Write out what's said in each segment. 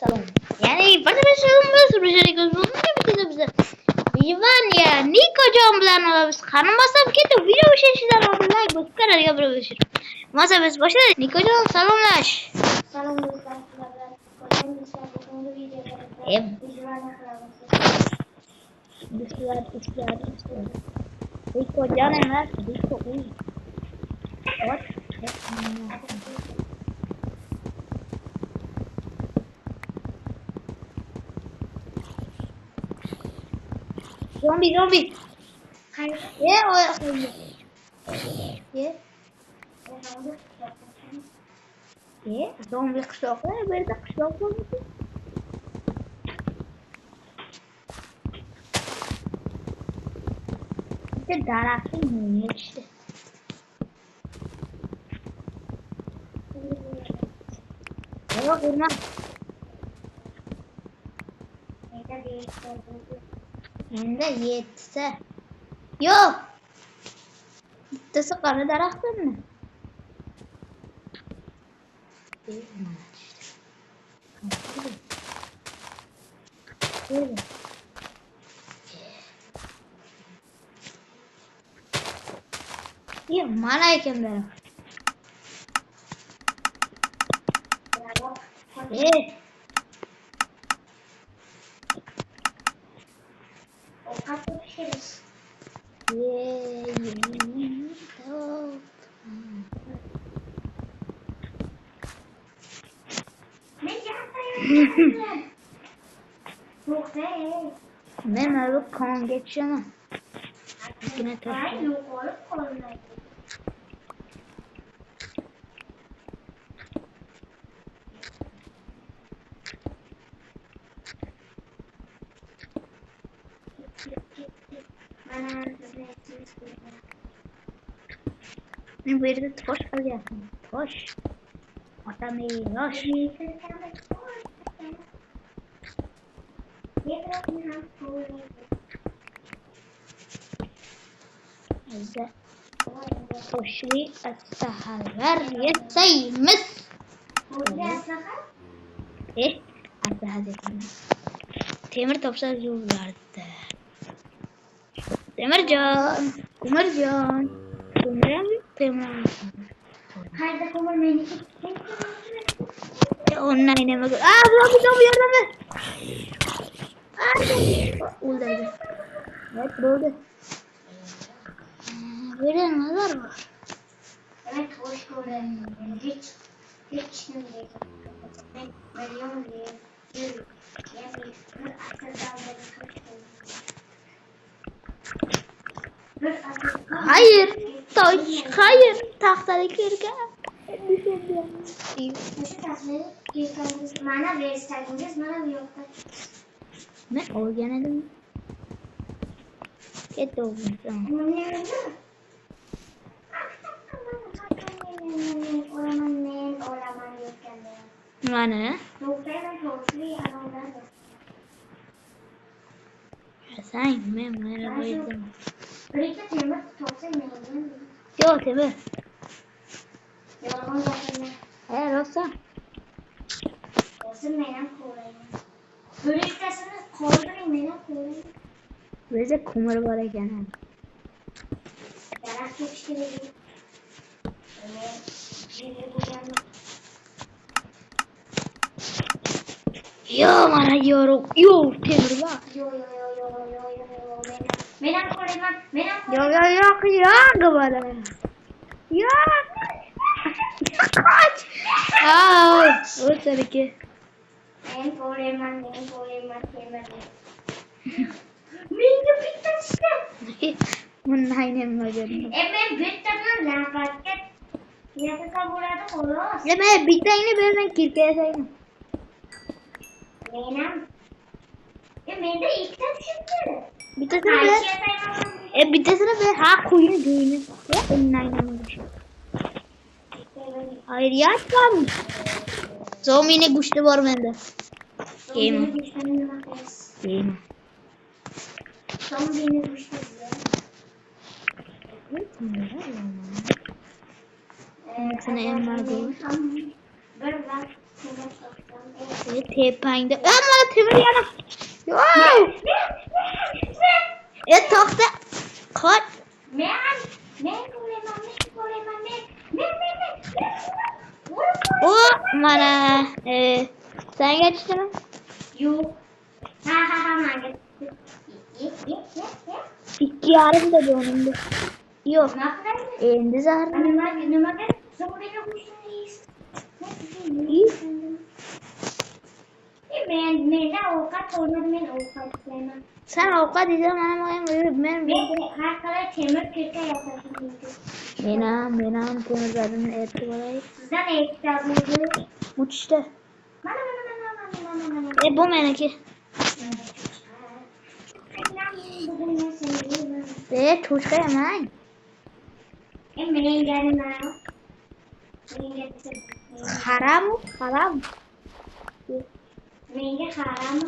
salon. Yani bana bir salonumuz bir bize. Ivan ya Nick hocam bilen olabilir. Kanımasam kendi video şişeden oldu. Like bu kadar yapabilir. Masa biz başladı. Nick hocam salonlaş. Bismillah. Nick hocam ne var? Nick hocam. What? Zombie. Yeah, yeah. Zombie kışlaklar, bir de kışlak olmuş. İşte darasın mı işte. Yok durma. Hem de yetse. Yok. Tısı karı daraktın mı? Böyle. Ya mana iken benim. Ben abi kan geçeceğim. Yine taşıyayım. Ne bu yerde toş alacaksın. Toş. Adam iyi. Toş. Bize toşli asahalar yetseyimiz. Asahalar. Temir topsal yollardı. Demircan. Kumarcan. Temir. Hayda kumar beni. Online ne mi? Bu yardım et. Oldu. Evet oldu. Böyle neler var? Evet hoş gördüm. Hiç ne diyeceğim. Ben veriyorum diye. Yani bir akıldan Hayır. Hayır. Tahtadaki ırga. Mana verirseniz mana yok. Ne? O gene de mi? Kötü olmuş ama. Mana? Sen ben bayıldım. Yok tabi. Eğer olsa. Olsun benim kolayım. Böyle isterseniz koydurayım benim kolayım. Böyle kumar var gene. Yarak çok işte vereyim. Yo mana yorum. Yo temir var. Yo. Benim kolayım. Yok bana. Yok. Kaç. O tabii ki. Benim kolayım. Benim bitti işte. Bunun aynen böyle. Ben bitti lan fark. Ya da burada olur. Ya ben bir tane ben kirkeye sayayım. Benim. Ben de ilk çıktı. Bir tanesini bir tanesini ben koyun düğünü. Ya onun aynen öyle. Hayır yaş varmış. Zombie güçlü var bende. Game. Zombie güçlü. Sana en var değil. Tepangda. Mana temir yana. Yo'q. To'xta. Qoch. O mana sen geçtin mi? Yo'q. Ha, menga. 2,5 dedi onun da. Yok. Nima qilamiz? Endi zahar. Nimaga zo'riga menda ovqat o'rnida men ovqat qilaman. Sen ovqat yeysan, men Har qalay temir kirka yasashim mumkin. menam temirlarni aytib olay. Sizdan ikkita bo'ldi. Muchta. Mana. Bu meniki. Cho'chqa yemang. Menga nima? Haram. Menga harammi?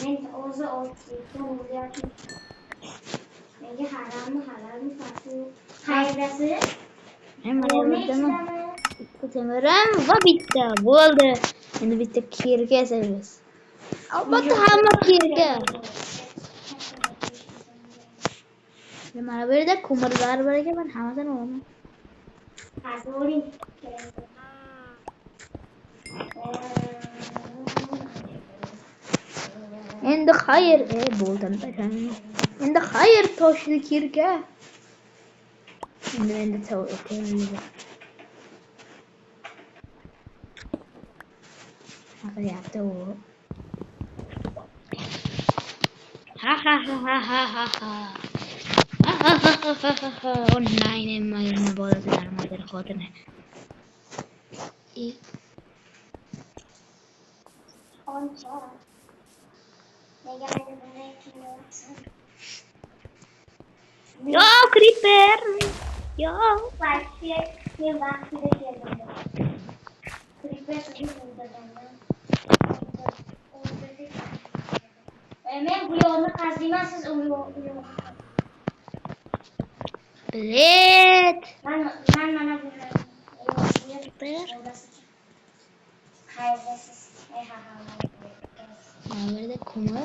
Men o'zi o'tlikdan o'zim. Menga halalmi farqi yo'q. Qaydasiz? Bitta temirim va bitta bo'ldi. Endi bitta kirka yasaymiz. Albatta hamma kirka. Mana bu yerda ko'mirlar bor ekan, men hammasini olaman. Zo'ring. Endi xayr, bo'ldim tashlangan. Endi xayr toshli kirka. Endi tavakkalga. Qilyapti u. Ha. Online nima bo'ladilar model xotini. Oncha. Nega meni bunday qilyapsan? Yo, creeper. Yo. Vaqtida keldim. Creeper o'ldirdim. Men bu yo'lni qaziyman, siz u yo'lni. Bilet. Mana bu qaydasiz. Nerede kumar?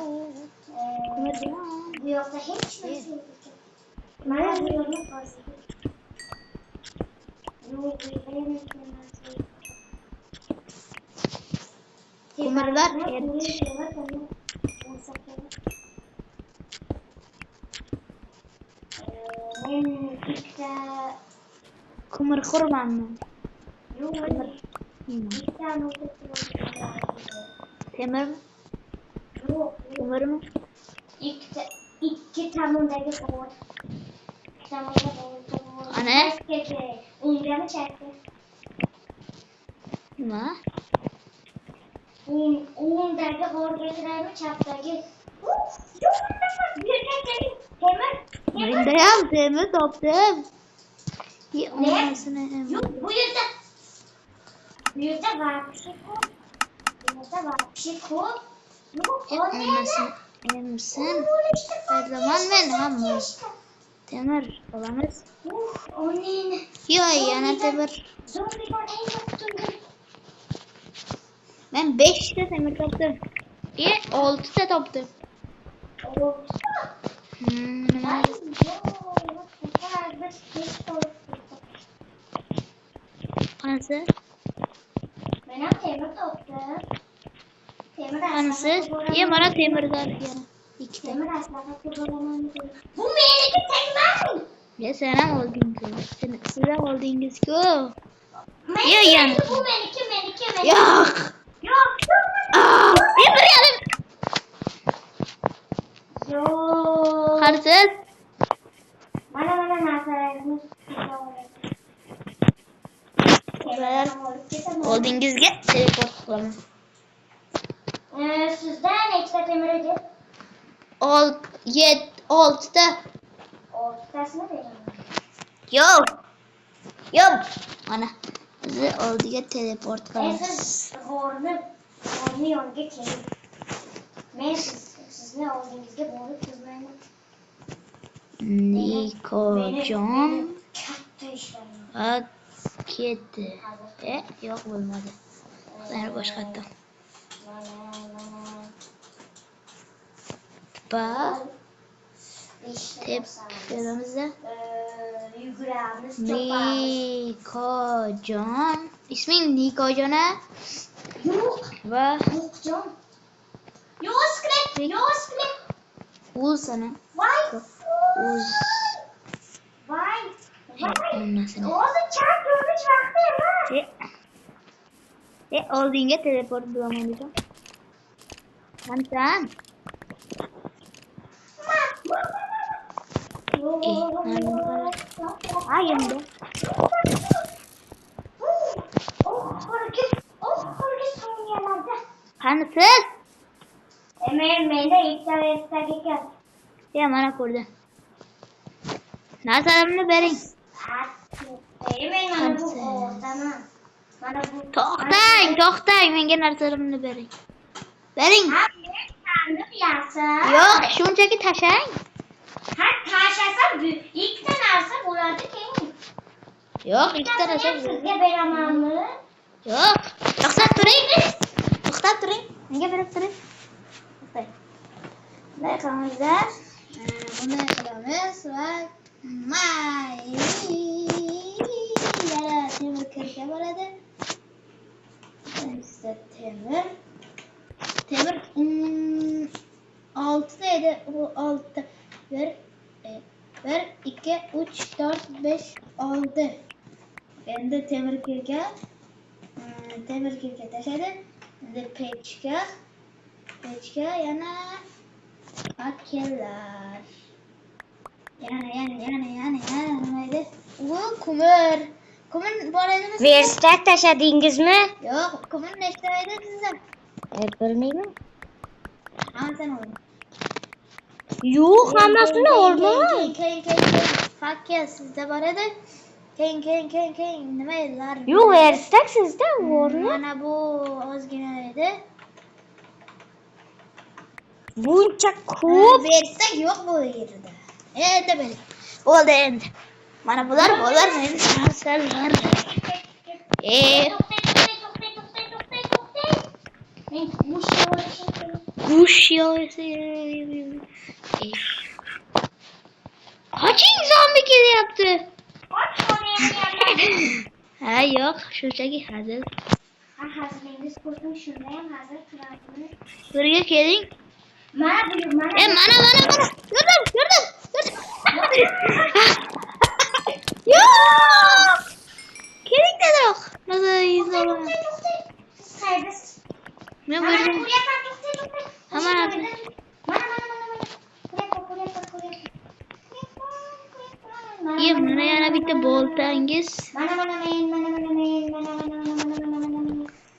Bu yoqda hech narsa yo'q. Mana bu yo'lni qaziyman. Kumarlar men ikkita kumar qurmanmi? ikkita Temirmi? Kumarmi? ikki tomondagi quvvat. Ana? Ungami chakdi. Nima? O'ngdagi g'orga kiraymi, chapdagi? Temir. Menda ham temir topdim. Olmasini ham. Yo'q, bu yerda vahshiy ko'p. Olmasini emsin. Her zaman men hamma temir olamiz. Yo, yana temir. Ben 5 ta temir topdim. 6 ta topdim. Nima? Qanisi? Men ham temir topdim. Qanisi? Mana temirlar yana. 2 ta. Bu meniki tekman. Sen ham oldingiz. Siz ham oldingiz-ku. Yana. Bu meniki. Yo'q. Temir yarim. Yo'q. Qarsiz. Mana narsalarni Oldingizga teleport qilaman. Sizdan necha temir edi? 6 ta. 6tasini beraman. Yo'q. Mana bizni oldiga teleport qilamiz. Siz g'orni yoniga keling. Men sizni oldingizga borib turmayman. Nikojon Katta ishlarim. va Ketdi. Yo'q bo'lmadi. Yana boshqatdan. Bak. Tep verimizde. Yuguramiz, Nikocan. İsmin Nikocan ha? Yo'q. Va Yo'qjon. Yo'q. Uz sana. Voy. Uz. Voy. Olmasın. O'zi chat ko'rish vaqti emas. Oldinga teleport bulamayacağım. Sen. Ayımda. Hareket saniyelarda. Kanısız. Menda ikkita ekan. Ya mana ko'rdi. Nazarimni bering. Men mana bu o'rtaman. Mana bu. To'xtang, menga nazarimni bering. Bering. Ha, men sandiq yasam. Yo'q, shunchaki tashlang. Ha, tashlasam ikkita narsa bo'ladi keyin. Yo'q, ikkita narsa. Sizga beramanmi? Yo'q. To'xtab turing. Menga berib turing. To'xtang. Bunday qilamiz. Bunday qilamiz va yana temir kirka bo'ladi. Bizda temir 6 edi. Bu 6. 1 2 3 4 5 6. Endi temir kirka tashladim. Endi pechka yana akellar. Yana nima edi? Bu ko'mir bor edimi? Verstak tashladingizmi? Yo'q, ko'mir nechta edi sizda? Bilmayman. Hammasini oldim. Yo'q, hammasini oldim. Keyin. Fakka sizda bor edi. Keyin nima edilar? Yo'q, verstak sizda bormi? Mana bu ozgina edi. Buncha ko'p. Bersak yo'q bu yerda. Endi bering. Bo'ldi endi. Mana bular meni narsalar. Men Gush yo'si. Qoching, zombi kelyapti. Ha, yo'q, shunchaki hazil. Hazilingiz ko'rdim, shunda ham hazil qiladimi? Birga keling. Mana. Mana. Ko'rdim. Yo'q! Keling dedim. Nazaringizni olaman. Men buyurdim. Mana yana bitta boltangiz.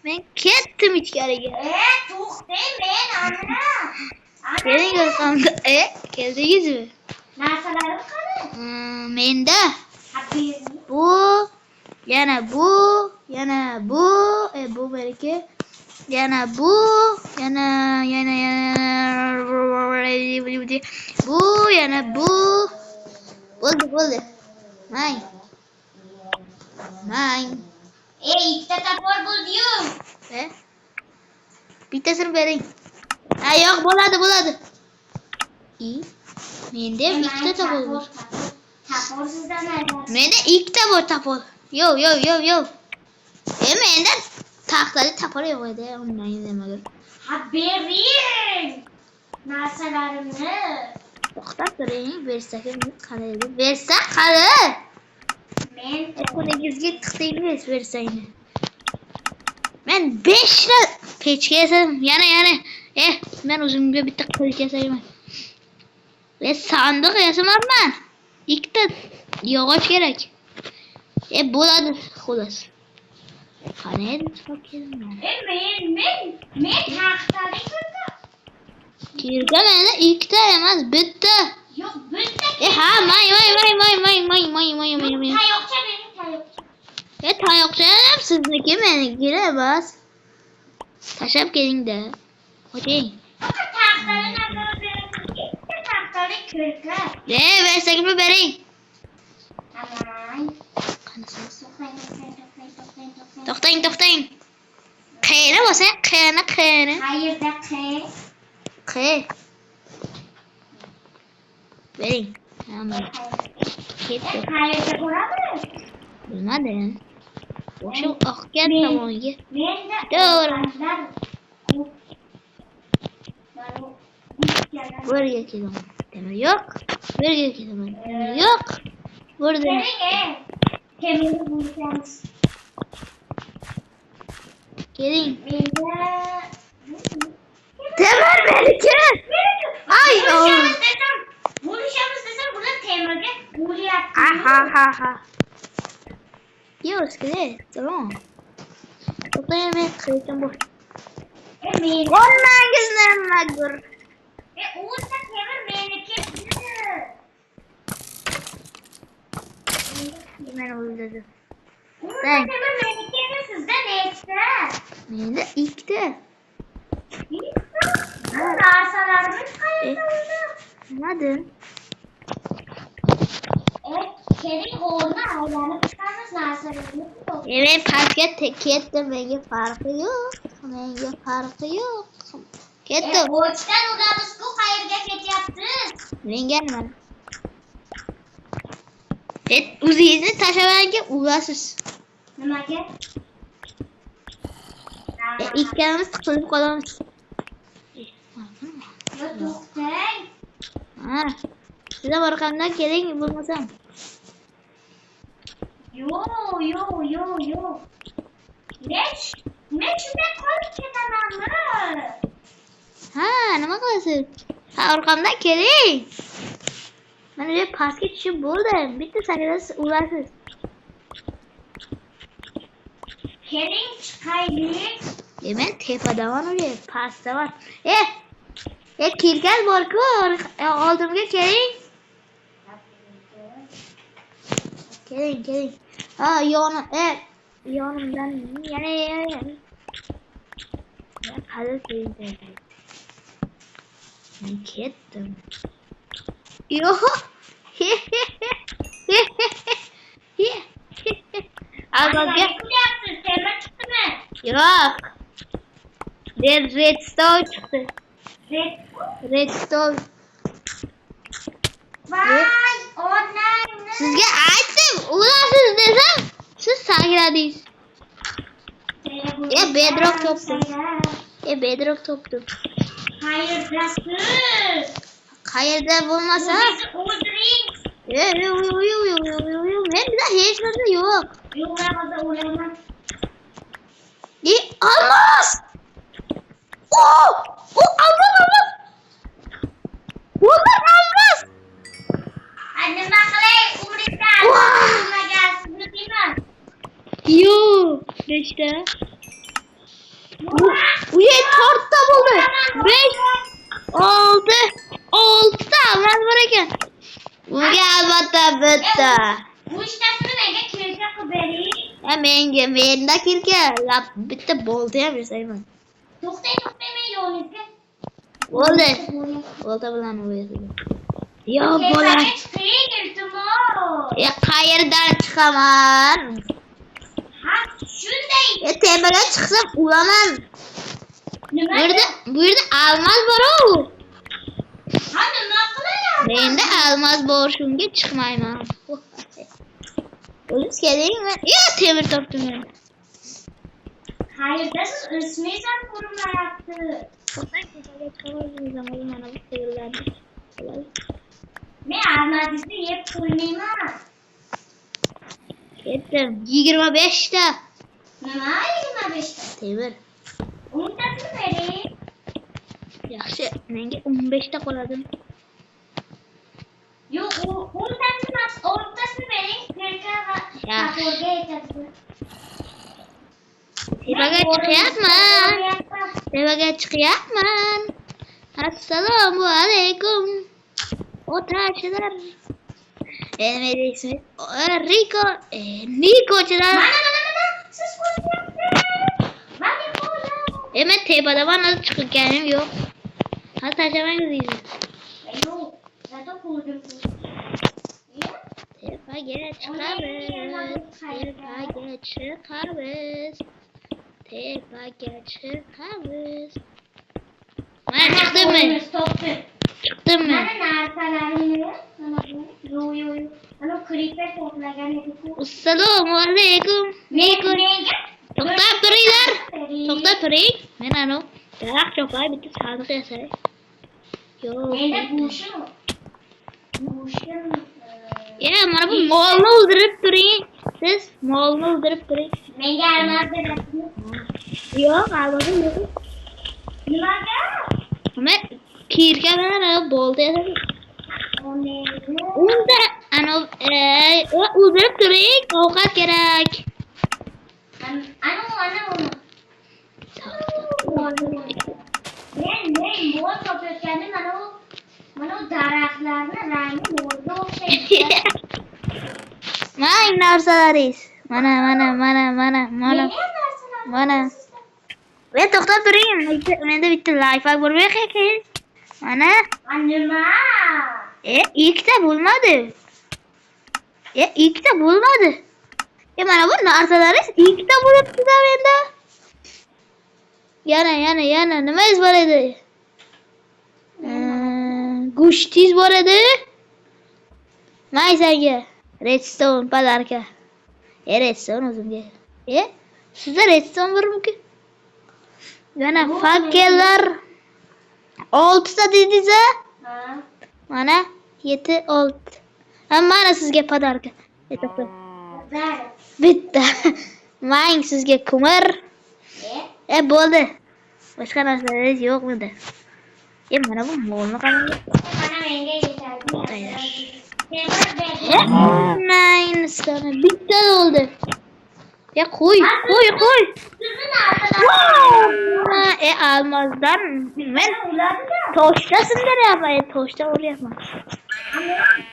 Men ketdim ichkariga. To'xtang, men ana. Keling yo'qamda. Keldingizmi? Narsalarim qani? Menda bu, yana bu, bu meniki. Yana bu, yana bu, yana bu. Bo'ldi. Mang. Ikkita tapor bo'ldi-yu. Bittasini bering. Ha, yo'q, bo'ladi. Menda ikkita tapor bor. Tapor sizdan aytasiz. Menda ikkita bor tapor. Yo'q. Menda taxtada tapor yo'q edi, undan nemadir. Ha, bering. Narsalarimni. To'xtab turing, bersak qani. Bersa qani. Men Qo'lingizga tiqdingiz bersangni. Men 5 ta pechka yasadim. Yana. Men o'zimga bitta qilich yasayman. Sandiq yasamayman. Ikkita yog'och kerak. Bo'ladi, xolos. Qani edi men taxtali kirgan menda ikkita emas, bitta. Yo'q, bitta. Ha, may. Tayoqcha bering, tayoqcha. Tayoqcha ham sizniki, meniki emas. Tashlab keling-da. Oching. Taxtali nazar berasiz. Ikkita taxtali kirklar. Versakmi bering. Tamam. Qanisiz? To'xtang. Qani bo'lsa, qani. Qayerda Q. Bering. Tamam. Ketdi. Qayerda bo'ladi? Bilmadim. O'sha oqgan tomonga. Menda To'g'ri. Buraya kelaman. Temir yo'q. Buraya kelaman. Temir yo'q. Burada. Temir bulacağız. Keling. Menda Temir benimki. Ay, buluşamız desem burada temirge buluyattım. Ha. Yok, skelet. Tamam. To'xtang, men qilishim bor. Onangizdan mag'rur. O'zda temir meniki. Men o'ldirdim. Temir meniki sizda nechta? Menda ikkita. Narsalarimiz qayerda o'zi? Bilmadim. Keling o'rni aylanib chiqamiz narsalarimiz yo'q. Men pastga ketdim, menga farqi yo'q. Ketdim. O'chdan uramiz-ku, qayerga ketyapsiz? Menga nima? O'zingizni tashlabanga urasiz. Nimaga? Ikkalamiz tiqilib qolamiz. Yo, to'xtang. Ha. Sizlar orqamdan keling, bo'lmasam. Yo. Men shunday qolib ketamanmi? Ha, nima qilasiz? Ha, orqamdan keling. Mana bu pastga tushib bo'ldim. Bitta sakrasiz urasiz. Keling chiqaylik. Men tepadaman ular, pastdaman. Kirgan bor-ku, oldimga keling. Keling. Ha, yonimdan yana. Hadi keling. Men ketdim. Yo'q. Azobga Qilyapsiz, temir chiqdimi? yo'q. Redstone chiqdi. Redstone. Vay, onangni. Sizga aytdim, urasiz desam, siz sagradingiz. Bedrock topdim. Bedrock topdim. Qayerdasiz? Qayerda bo'lmasa, O'ziring. yo'q. Menda hech narsa yo'q. Yo'qlarida o'laman. Almos! Almos! Almos! Nima qilay? Umringdan o'lmagan sizni deyman. Yo'q, nechta? Uye, 4 ta bo'ldi. 5, 6 ta almos bor ekan. Bunga albatta bitta. Bu ishtasini menga kirka qilib bering. Menda kirka, bitta bolta ham yasayman. To'xtang, men yo'lingizga. Bo'ldi. Bolta bilan o'ynadim. Yo'q, bo'lar. Chiqing, iltimos. Qayerdan chiqaman? Ha, shunday. Tepaga chiqsam uraman. Nima? Bu yerda almos bor-ku. Ha, nima qilayapsiz? Menda almos bor, shunga chiqmayman. O'zingiz keling, men temir topdim men. Qayerdasiz? Ismingiz ham ko'rinmayapti. Tepaga chiqaman, mana bu temirlarni. Men almazingizni yeb qo'ymayman. Ketdim. 25 ta. Nima 25 ta? Temir. 10 tasini bering. Yaxshi, menga 15 ta qoladi. Yo'q, 10 tasini emas, 10 tasini bering. Kirka va kaporga yetadi. Tepaga chiqyapman. Assalomu alaykum. Otachilar. Nima deysiz? Nikochilar. Mana. Siz ko'ryapsiz. Mana ko'rdim. Men tepadaman, hozir chiqganim yo'q. Hozir tashlamangiz deysiz. Yo'q, zato ko'rdim. Tepa Tepaga chiqamiz. Tepaga chiqamiz. Tepaga chiqamiz. Mana chiqdimmi? Chiqdimmi? Mana narsalarini, mana bu. Yo. Ana kriper to'plagan edi-ku. Assalomu alaykum. To'xtab turinglar. To'xtab turing. Men anu daraxt chopay, bitta sandiq yasay. Yo. Menda go'shim. Ya, mana bu molni o'ldirib turing. Siz molni o'ldirib turing. Menga almaz berasizmi? Yo'q, albatta yo'q. Nimaga? Men kirga bilan bo'ldi edi. Unda anu o'ldirib turing, ovqat kerak. Ana. Men mol topayotganim mana bu daraxtlarni rangi molga o'xshaydi. Mana narsalaringiz. Mana. Men to'xtab turing. Menda bitta lifehack bor ekan. Mana. Nima? Ikkita bo'lmadi. Ikkita bo'lmadi. Mana bu narsalaringiz ikkita bo'libdi-da menda. Yana nimangiz bor edi? Go'shtingiz bor edi. Maysaga. Redstone padarka. Redstone o'zimga. Sizda redstone bormi-ku? Yana fakellar 6 ta dedingiz-a? Mana 7 6. Mana sizga padarka. Bitta. Mang sizga ko'mir. Bo'ldi. Boshqa narsalar yo'qmidi? Mana bu molni qanaqa? Mana menga yetadi. Naynistani bitta bo'ldi. Qo'y. Almazdan men toshda sindiryapman. Toshda uryapman.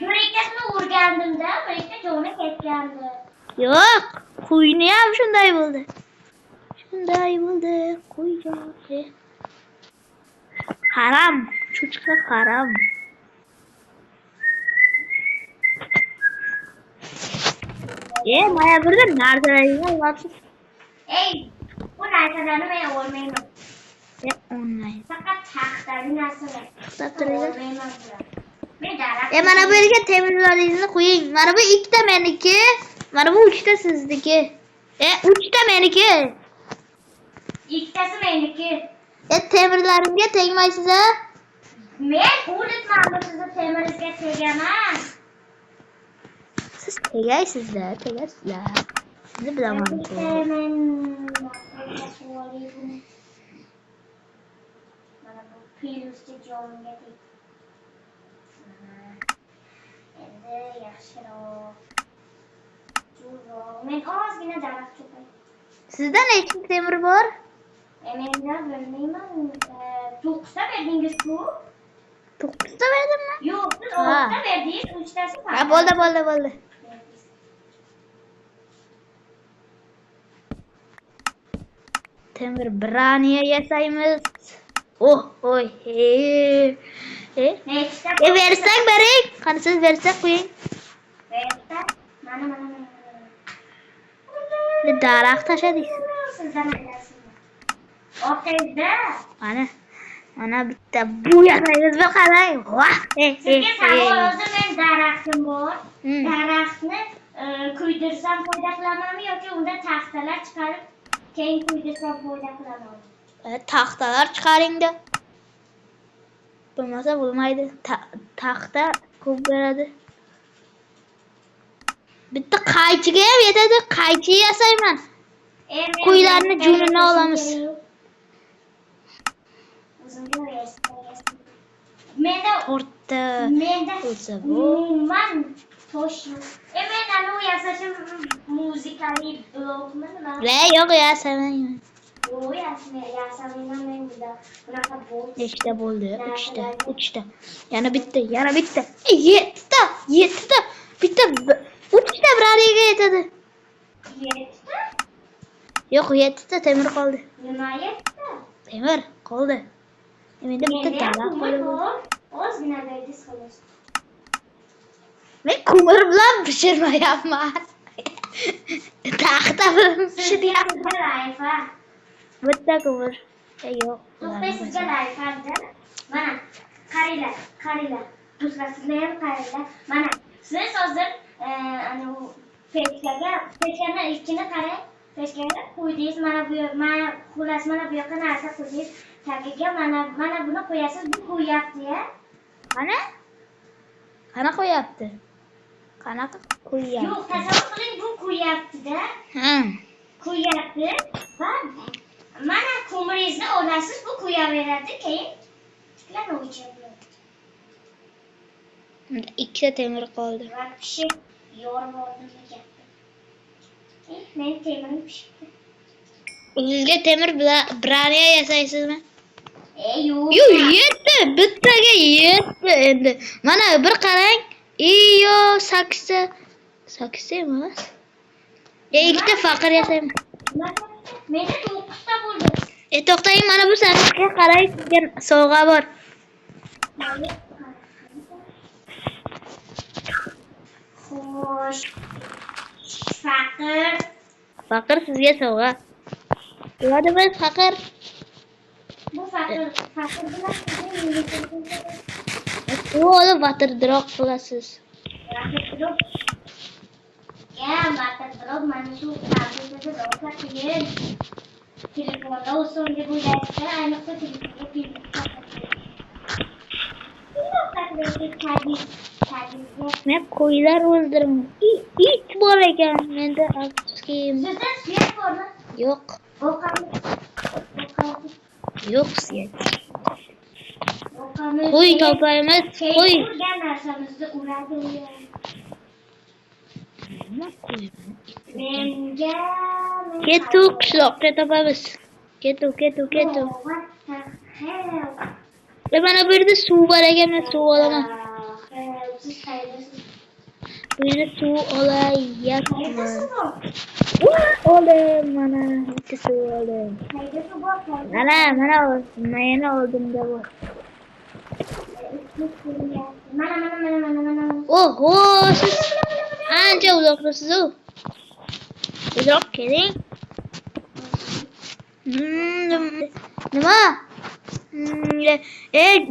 Bir ikkasini urgandim-da, bir ikki joni ketgandi. Yo'q, qo'yni ham shunday bo'ldi. Qo'y. Haram, chuchqa haram. Mana burada narsalaringizni olyapsiz. Bu narsalarni men olmayman. Olmaydi. Faqat taxtali narsalar. To'xtab turinglar. Olmayman bular. Men daraxt. Mana bu yerga temirlaringizni qo'ying. Mana bu 2 ta meniki, mana bu 3 ta sizniki. 3 ta meniki. Ikkitasi meniki. Temirlarimga tegmaysiz-a? Men unutmadim sizni temiringizga tegaman. Siz tegaysizlar. Sizni bilaman. Mana bu piluschi jonga teg. Endi yaxshiroq. Men ozgina daraxt cho'pay. Sizda nechta temir bor? Menda bilmayman. 9 ta berdingiz-ku? 9 ta berdimmi? Yo'q, siz 6 ta berdingiz, 3 tasi Ha, bo'ldi. Temir braniya yasaymiz. Oy. Nechta? Bersak bering. Qani siz bersak qo'ying. Bersak. Mana. Daraxt tashladingiz. Sizdan bilasizmi? Ortangizda. Mana bitta bu yasaymizmi qarang. Sizga savol hozir men daraxtim bor. Daraxtni kuydirsam foyda qilamanmi yoki unda taxtalar chiqarib keyin kuydirsam foyda qilamanmi? Taxtalar chiqaring-da. Bo'lmasa bo'lmaydi. Taxta ko'p beradi. Bitta qaychiga ham yetadi. Qaychi yasayman. Qo'ylarni junini olamiz. Menda bo'lsa bu. Man tosh yo'q. Men ana u yasashim muzikali blokmi nima? Yo'q, yasamayman. Yo'q, yasamayman men bunaqa bo'l. Nechta bo'ldi? 3 ta. Yana bitta. 7 ta. Bitta 3 ta braniyaga yetadi. 7 ta? Yo'q, 7 ta temir qoldi. Nima 7 ta? Temir qoldi. Menda bitta daraxt qoldi. Ozgina berdiz xolos. Men ko'mir bilan pishirmayapman. Taxta bilan pishiryapman. Sizga rayfa. Bitta ko'mir. Yo'q. To'xtay, sizga rayfa deb. Mana qaranglar. Do'stlar, sizlar ham qaranglar. Mana siz hozir ana pechkani ichini qarang. Pechkaga qo'ydingiz, mana bu xullas mana bu yoqqa narsa qo'ydingiz. Tagiga mana buni qo'yasiz, bu qo'yapti-ya. Qana qo'yapti? Qanaqa qo'yapti? Yo'q, tasavvur qiling, bu qo'yapti-da. Qo'yapti va mana ko'miringizni olasiz, bu qo'yaveradi, keyin tiklanib o'chadi. Ikkita temir qoldi. Va pishib yorib oldim gapni. Men temirim pishibdi. Sizga temir bilan braniya yasaysizmi? Yo'q. Yo'q, yetdi. Bittaga yetdi endi. Mana bir qarang. Iyo, 8ta. 8ta emas. Ikkita faqir yasayman. Menda 9ta bo'ldi. To'xtang, mana bu sandiqqa qarang, sizga sovg'a bor. Xo'sh. Faqir. Faqir sizga sovg'a. Yo'qmi faqir? Bu faqir bilan U olib vatirdiroq qilasiz. Vatirdiroq mana shu tabletaga do'sa keyin. Telefonda o'zim deb o'ylaysiz, ayniqsa telefonga Men qo'ylar o'ldiraman. It bor ekan, menda afsuski. Sizda suyak bormi? Yo'q. Yo'q suyak. Qo'y topaymiz, qo'y. Urgan narsamizni uradi u. Nima qo'yman? Menga Ketu qishloqqa topamiz. Ketu. Mana bu yerda suv bor ekan, men suv olaman. Bu yerda suv olayapman. Olam, mana bitta suv oldim. Mana oldimda bor. Mana. Oho, siz ancha uzoqdasiz-ku. Uzoq keling. Nima?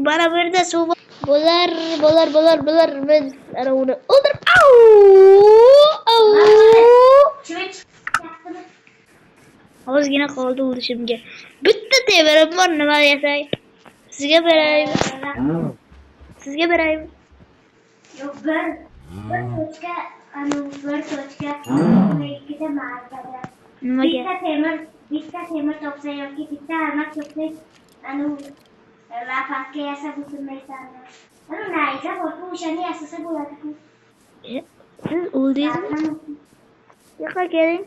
Mana bu yerda suv bo'lar. Biz ana uni o'ldirib. Ozgina qoldi o'lishimga. Bitta temirim bor, nima yasay? Sizga beraymi? Yo'q, bir tochka, ikkita markada. Nimaga? Bitta temir topsa yoki bitta almak topsa, lapatga yasab o'tirmaysanmi? Nayza bo'lsa o'shani yasasa bo'ladi-ku. Siz o'ldingizmi? Yo'qa keling.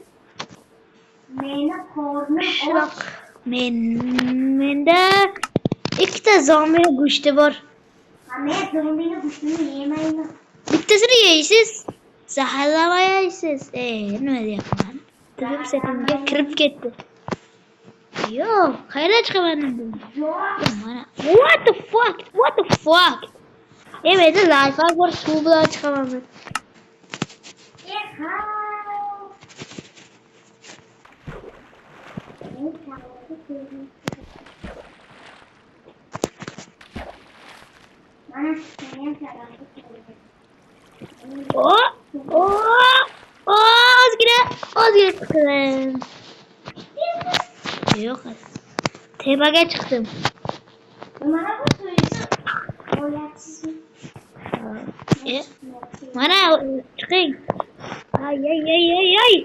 Meni qornim och. Menda ikkita zombi go'shti bor. Men zombini go'shtini yemayman. Bittasini yeysiz, zaharlamay yeysiz. Nima deyapman? Tilim setimga kirib ketdi. Yo'q, qayerdan chiqaman endi? Mana. What the fuck? Menda life bor, suv bilan chiqaman men. Ozgina chiqdim. Yo'q. Tepaga chiqdim. Mana bu suyni o'yapsizmi? Mana chiqing. Ay.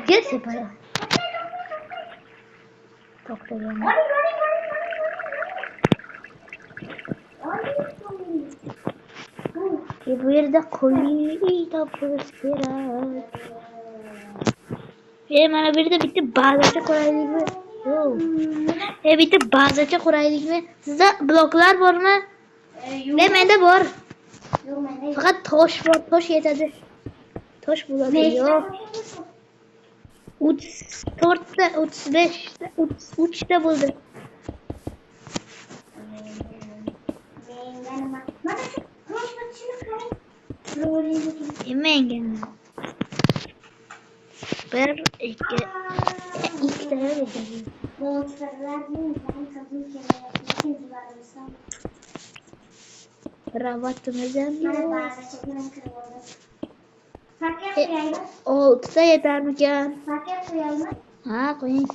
Gel separa. To'xtagan. Bu yerda qo'y topib kerak. Mana bu yerda bitta bazacha quraylikmi? Yo'q. Bitta bazacha quraylikmi? Sizda bloklar bormi? Menda bor. Yo'q, menda Faqat tosh bor, tosh yetadi. Tosh bo'ladi. Yo'q. 34ta, 35ta, 33ta bo'ldi. Yemeyin gene. Bir, iki tane vereceğim. Monsterlar değil mi? Ben kazım kemeri. İkinci varmışsam. Kravatım Bana özelliği. bazı çekilen kırıldı. Fark yapmayayım mı? Oldu da yeter mi can? Fark yapmayayım mı? Ha koyayım.